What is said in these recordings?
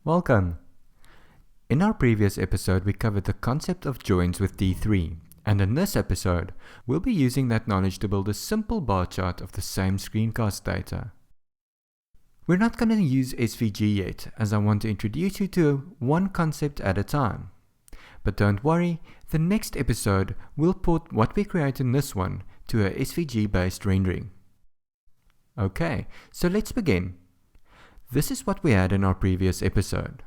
Welcome! In our previous episode, we covered the concept of joins with D3, and in this episode, we'll be using that knowledge to build a simple bar chart of the same screencast data. We're not going to use SVG yet, as I want to introduce you to one concept at a time. But don't worry, the next episode will port what we create in this one to a SVG-based rendering. Okay, so let's begin. This is what we had in our previous episode.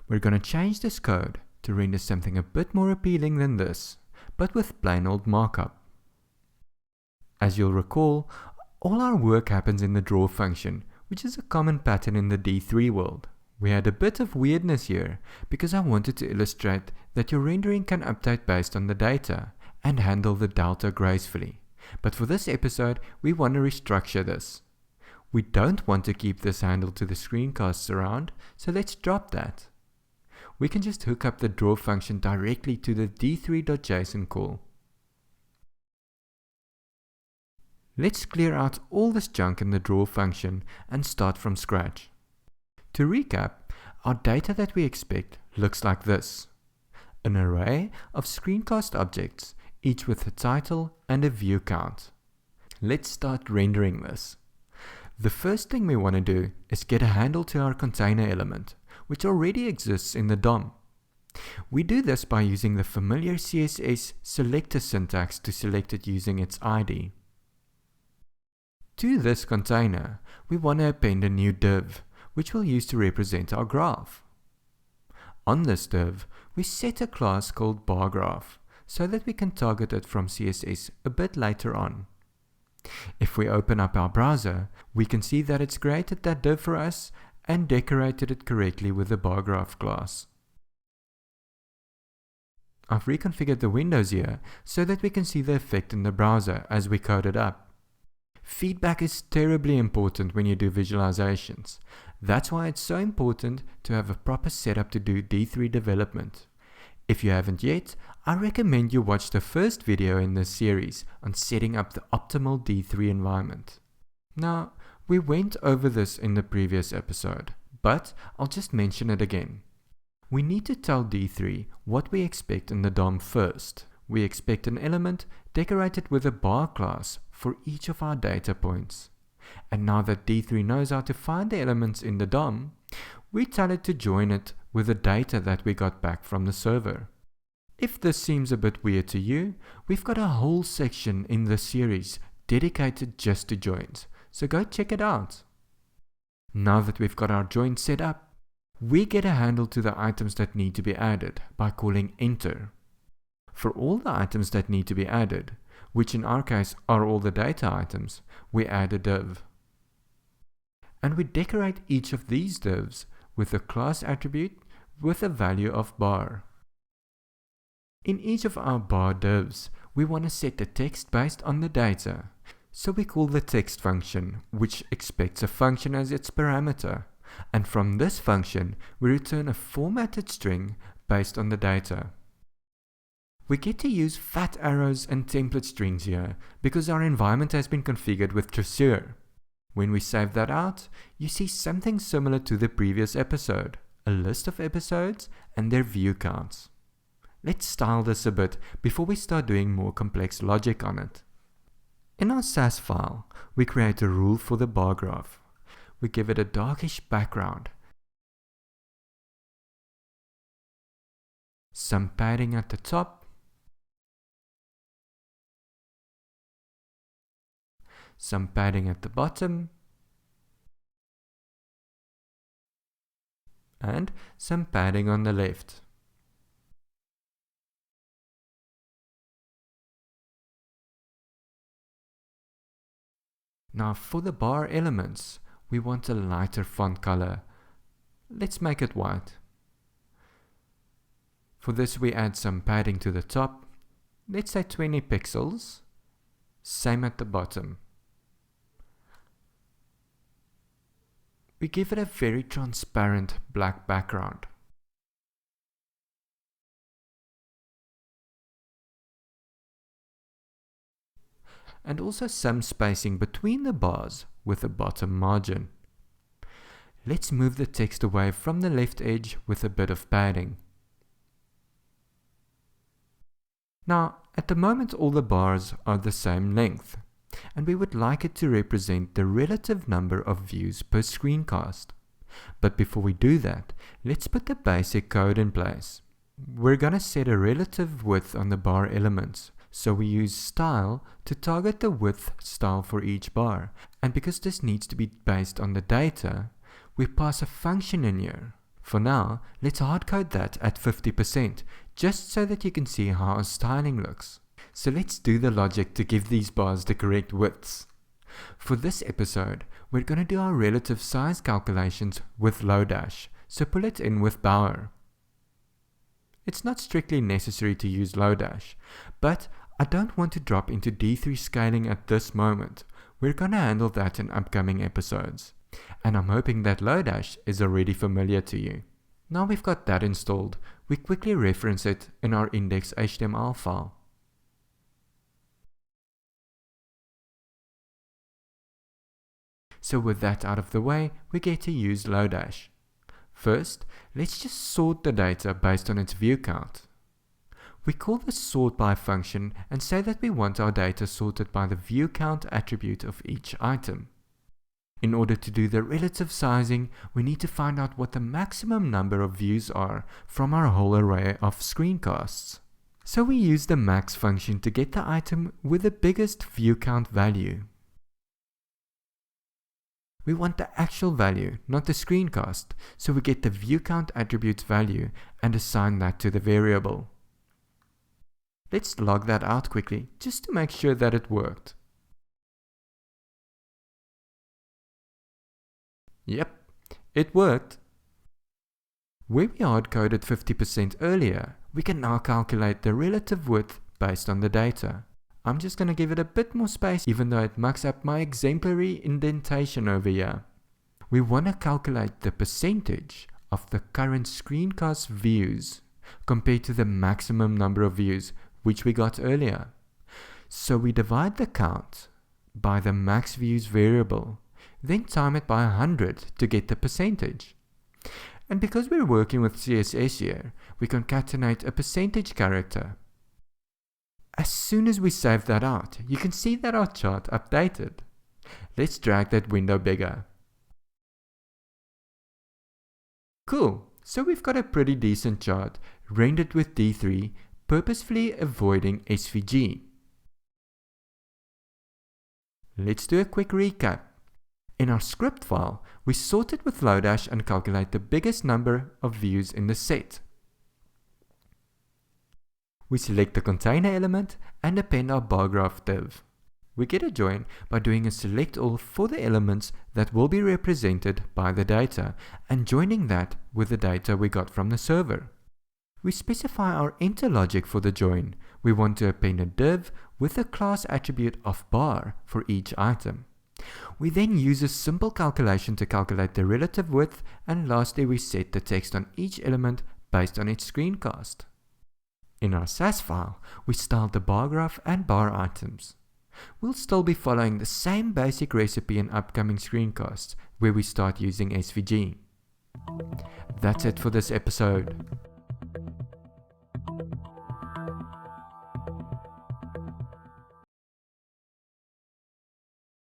We're going to change this code to render something a bit more appealing than this, but with plain old markup. As you'll recall, all our work happens in the draw function, which is a common pattern in the D3 world. We had a bit of weirdness here because I wanted to illustrate that your rendering can update based on the data and handle the delta gracefully. But for this episode, we want to restructure this. We don't want to keep this handle to the screencasts around, so let's drop that. We can just hook up the draw function directly to the d3.json call. Let's clear out all this junk in the draw function and start from scratch. To recap, our data that we expect looks like this. An array of screencast objects, each with a title and a view count. Let's start rendering this. The first thing we want to do is get a handle to our container element, which already exists in the DOM. We do this by using the familiar CSS selector syntax to select it using its ID. To this container, we want to append a new div, which we'll use to represent our graph. On this div, we set a class called barGraph, so that we can target it from CSS a bit later on. If we open up our browser, we can see that it's created that div for us and decorated it correctly with the barGraph class. I've reconfigured the windows here so that we can see the effect in the browser as we code it up. Feedback is terribly important when you do visualizations. That's why it's so important to have a proper setup to do D3 development. If you haven't yet, I recommend you watch the first video in this series on setting up the optimal D3 environment. Now, we went over this in the previous episode, but I'll just mention it again. We need to tell D3 what we expect in the DOM first. We expect an element decorated with a bar class for each of our data points. And now that D3 knows how to find the elements in the DOM, we tell it to join it with the data that we got back from the server. If this seems a bit weird to you, we've got a whole section in this series dedicated just to joins, so go check it out. Now that we've got our join set up, we get a handle to the items that need to be added by calling enter. For all the items that need to be added, which in our case are all the data items, we add a div. And we decorate each of these divs with a class attribute with a value of bar. In each of our bar divs, we want to set the text based on the data. So we call the text function, which expects a function as its parameter. And from this function, we return a formatted string based on the data. We get to use fat arrows and template strings here because our environment has been configured with Traceur. When we save that out, you see something similar to the previous episode, a list of episodes and their view counts. Let's style this a bit before we start doing more complex logic on it. In our SAS file, we create a rule for the bar graph. We give it a darkish background, some padding at the top, some padding at the bottom, and some padding on the left. Now for the bar elements, we want a lighter font color. Let's make it white. For this we add some padding to the top, let's say 20 pixels, same at the bottom. We give it a very transparent black background. and also some spacing between the bars with a bottom margin. Let's move the text away from the left edge with a bit of padding. Now, at the moment all the bars are the same length, and we would like it to represent the relative number of views per screencast. But before we do that, let's put the basic code in place. We're going to set a relative width on the bar elements, so we use style to target the width style for each bar, and because this needs to be based on the data, we pass a function in here. For now, let's hardcode that at 50%, just so that you can see how our styling looks. So let's do the logic to give these bars the correct widths. For this episode, we're going to do our relative size calculations with Lodash, so pull it in with Bower. It's not strictly necessary to use Lodash, but I don't want to drop into D3 scaling at this moment. We're going to handle that in upcoming episodes, and I'm hoping that Lodash is already familiar to you. Now we've got that installed, we quickly reference it in our index.html file. So with that out of the way, we get to use Lodash. First, let's just sort the data based on its view count. We call the sort by function and say that we want our data sorted by the view count attribute of each item. In order to do the relative sizing, we need to find out what the maximum number of views are from our whole array of screencasts. So we use the max function to get the item with the biggest view count value. We want the actual value, not the screencast, so we get the view count attribute's value and assign that to the variable. Let's log that out quickly, just to make sure that it worked. Yep, it worked. Where we hard-coded 50% earlier, we can now calculate the relative width based on the data. I'm just going to give it a bit more space even though it mucks up my exemplary indentation over here. We want to calculate the percentage of the current screencast views compared to the maximum number of views which we got earlier. So we divide the count by the max views variable, then time it by 100 to get the percentage. And because we're working with CSS here, we concatenate a percentage character. As soon as we save that out, you can see that our chart updated. Let's drag that window bigger. Cool, so we've got a pretty decent chart rendered with D3, purposefully avoiding SVG. Let's do a quick recap. In our script file, we sorted with Lodash and calculate the biggest number of views in the set. We select the container element and append our bar graph div. We get a join by doing a select all for the elements that will be represented by the data and joining that with the data we got from the server. We specify our enter logic for the join. We want to append a div with a class attribute of bar for each item. We then use a simple calculation to calculate the relative width, and lastly we set the text on each element based on its screencast. In our SAS file, we styled the bar graph and bar items. We'll still be following the same basic recipe in upcoming screencasts, where we start using SVG. That's it for this episode.